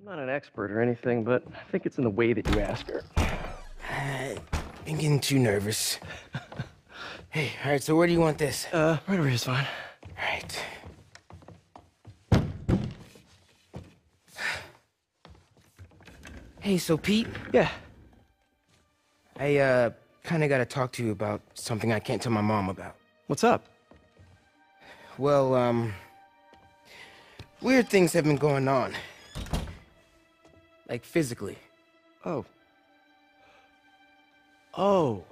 not an expert or anything, but I think it's in the way that you ask her. I've been getting too nervous. Hey, alright, so where do you want this? Right over here is fine. Alright. Hey, so Pete? Yeah. I, kinda gotta talk to you about something I can't tell my mom about. What's up? Well, weird things have been going on. Like, physically. Oh. Oh.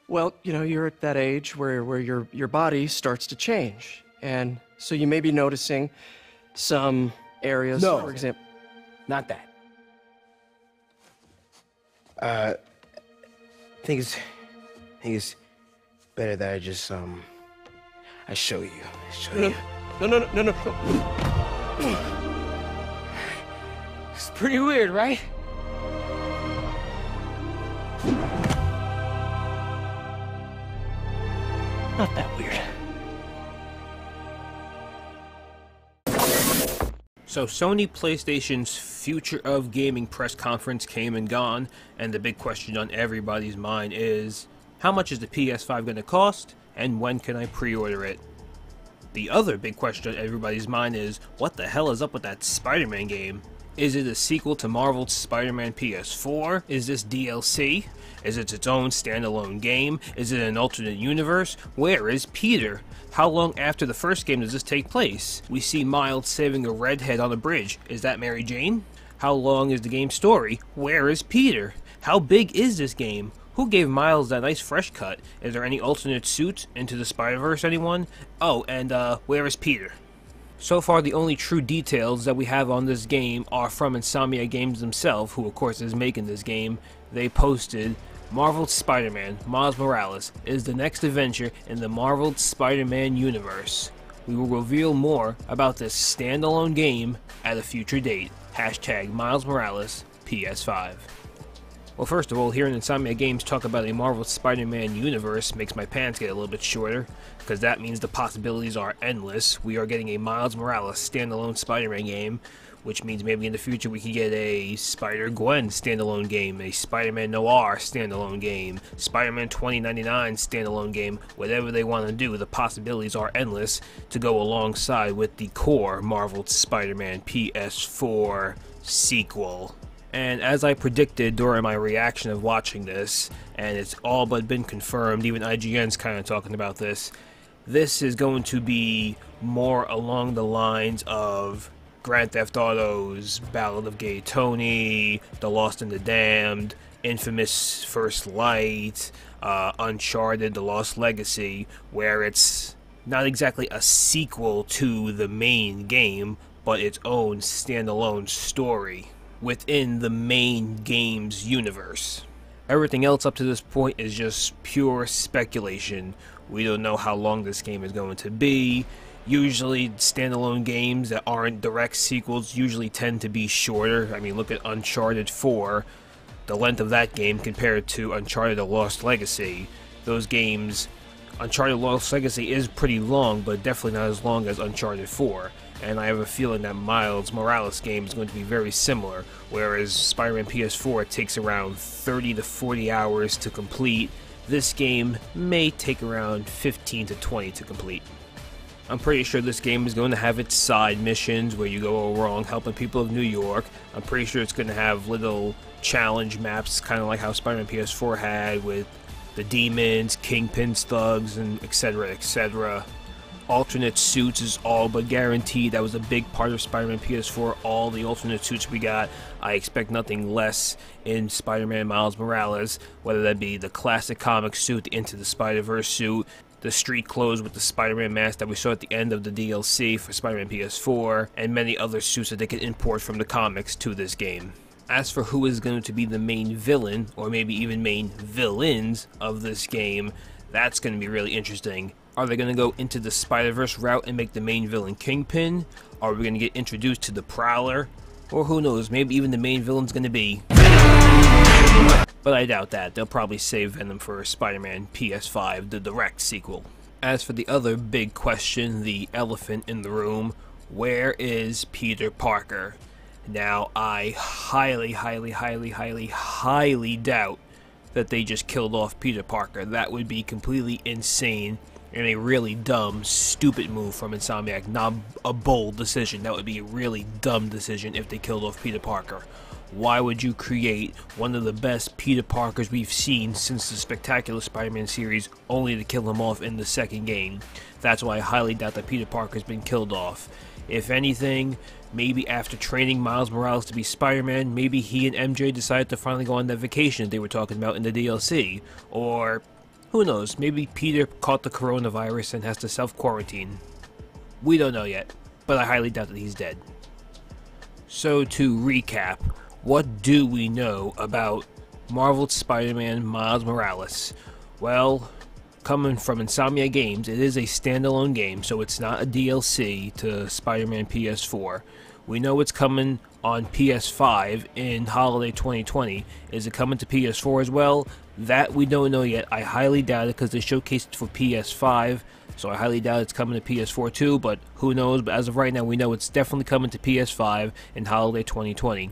Well, you know, you're at that age where your body starts to change. And so you may be noticing some areas, No. for example. Not that. I think it's better that I just, I show you. No. It's pretty weird, right? Not that weird. So Sony PlayStation's Future of Gaming press conference came and gone, and the big question on everybody's mind is, how much is the PS5 going to cost, and when can I pre-order it? The other big question on everybody's mind is, what the hell is up with that Spider-Man game? Is it a sequel to Marvel's Spider-Man PS4? Is this DLC? Is it its own standalone game? Is it an alternate universe? Where is Peter? How long after the first game does this take place? We see Miles saving a redhead on a bridge. Is that Mary Jane? How long is the game's story? Where is Peter? How big is this game? Who gave Miles that nice fresh cut? Is there any alternate suits? Into the Spider-Verse, anyone? Oh, and where is Peter? So far, the only true details that we have on this game are from Insomnia Games themselves, who of course is making this game. They posted, Marvel's Spider-Man, Miles Morales, is the next adventure in the Marvel's Spider-Man universe. We will reveal more about this standalone game at a future date. Hashtag Miles Morales PS5. Well, first of all, hearing Insomnia Games talk about a Marvel Spider-Man universe makes my pants get a little bit shorter, because that means the possibilities are endless. We are getting a Miles Morales standalone Spider-Man game, which means maybe in the future we could get a Spider-Gwen standalone game, a Spider-Man Noir standalone game, Spider-Man 2099 standalone game, whatever they want to do, the possibilities are endless to go alongside with the core Marvel Spider-Man PS4 sequel. And as I predicted during my reaction of watching this, and it's all but been confirmed, even IGN's kind of talking about this, this is going to be more along the lines of Grand Theft Auto's Ballad of Gay Tony, The Lost and the Damned, Infamous First Light, Uncharted, The Lost Legacy, where it's not exactly a sequel to the main game, but its own standalone story within the main game's universe. Everything else up to this point is just pure speculation. We don't know how long this game is going to be. Usually standalone games that aren't direct sequels usually tend to be shorter. I mean, look at Uncharted 4, the length of that game compared to Uncharted The Lost Legacy. Those games, Uncharted Lost Legacy is pretty long, but definitely not as long as Uncharted 4. And I have a feeling that Miles Morales game is going to be very similar, whereas Spider-Man PS4 takes around 30 to 40 hours to complete. This game may take around 15 to 20 to complete. I'm pretty sure this game is going to have its side missions where you go wrong helping people of New York. I'm pretty sure it's going to have little challenge maps, kind of like how Spider-Man PS4 had with the demons, kingpins, thugs, and etc, etc. Alternate suits is all but guaranteed. That was a big part of Spider-Man PS4, all the alternate suits we got. I expect nothing less in Spider-Man Miles Morales, whether that be the classic comic suit, the Into the Spider-Verse suit, the street clothes with the Spider-Man mask that we saw at the end of the DLC for Spider-Man PS4, and many other suits that they can import from the comics to this game. As for who is going to be the main villain, or maybe even main villains of this game, that's going to be really interesting. Are they going to go into the Spider-Verse route and make the main villain Kingpin? Are we going to get introduced to the Prowler? Or who knows, maybe even the main villain's going to be Venom. But I doubt that. They'll probably save Venom for Spider-Man PS5, the direct sequel. As for the other big question, the elephant in the room, Where is Peter Parker? Now, I highly doubt that they just killed off Peter Parker. That would be completely insane and a really dumb, stupid move from Insomniac. Not a bold decision. That would be a really dumb decision if they killed off Peter Parker. Why would you create one of the best Peter Parkers we've seen since the Spectacular Spider-Man series only to kill him off in the second game? That's why I highly doubt that Peter Parker's been killed off. If anything, maybe after training Miles Morales to be Spider-Man, maybe he and MJ decided to finally go on that vacation they were talking about in the DLC. Or, who knows, maybe Peter caught the coronavirus and has to self-quarantine. We don't know yet, but I highly doubt that he's dead. So to recap, what do we know about Marvel's Spider-Man Miles Morales? Well, coming from Insomniac Games, it is a standalone game, so it's not a DLC to Spider-Man PS4. We know it's coming on PS5 in holiday 2020. Is it coming to PS4 as well? That we don't know yet. I highly doubt it because they showcased it for PS5, so I highly doubt it's coming to PS4 too, but who knows? But as of right now, we know it's definitely coming to PS5 in holiday 2020.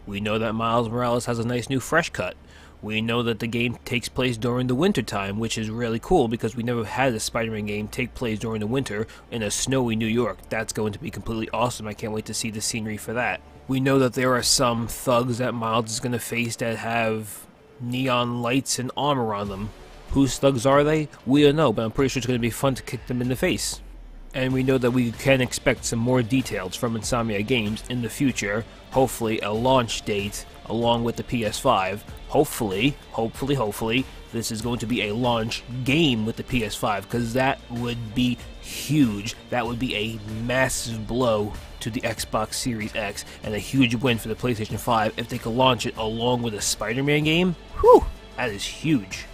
We know that Miles Morales has a nice new fresh cut. We know that the game takes place during the winter time, which is really cool because we never had a Spider-Man game take place during the winter in a snowy New York. That's going to be completely awesome. I can't wait to see the scenery for that. We know that there are some thugs that Miles is going to face that have neon lights and armor on them. Whose thugs are they? We don't know, but I'm pretty sure it's going to be fun to kick them in the face. And we know that we can expect some more details from Insomniac Games in the future. Hopefully a launch date along with the PS5. Hopefully, this is going to be a launch game with the PS5, because that would be huge. That would be a massive blow to the Xbox Series X, and a huge win for the PlayStation 5 if they could launch it along with a Spider-Man game. Whew, that is huge.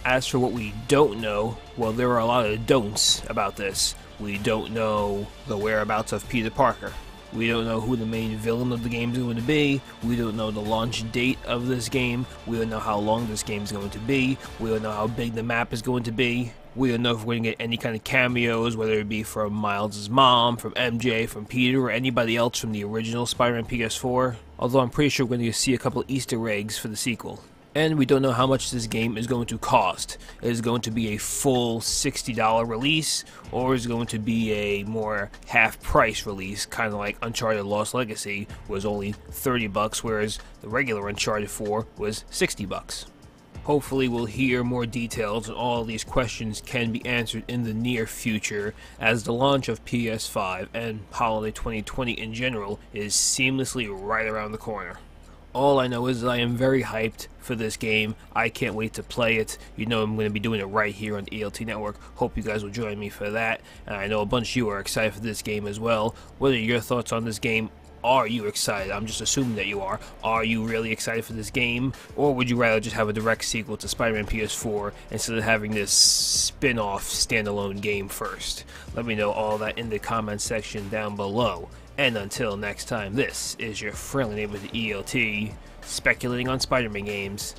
As for what we don't know, well, there are a lot of don'ts about this. We don't know the whereabouts of Peter Parker. We don't know who the main villain of the game is going to be. We don't know the launch date of this game. We don't know how long this game is going to be. We don't know how big the map is going to be. We don't know if we're going to get any kind of cameos, whether it be from Miles' mom, from MJ, from Peter, or anybody else from the original Spider-Man PS4. Although I'm pretty sure we're going to see a couple Easter eggs for the sequel. And we don't know how much this game is going to cost. Is it going to be a full $60 release, or is it going to be a more half-price release, kind of like Uncharted Lost Legacy was only $30, whereas the regular Uncharted 4 was $60. Hopefully we'll hear more details and all these questions can be answered in the near future, as the launch of PS5 and holiday 2020 in general is seamlessly right around the corner. All I know is that I am very hyped for this game. I can't wait to play it. You know I'm going to be doing it right here on the ELT Network. Hope you guys will join me for that. And I know a bunch of you are excited for this game as well. What are your thoughts on this game? Are you excited? I'm just assuming that you are. Are you really excited for this game? Or would you rather just have a direct sequel to Spider-Man PS4 instead of having this spin-off standalone game first? Let me know all that in the comment section down below. And until next time, this is your friendly neighborhood ELT, speculating on Spider-Man games,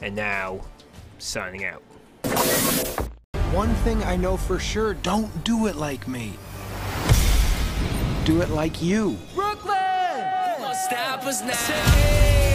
and now, signing out. One thing I know for sure, don't do it like me. Do it like you. Brooklyn! Stop us now.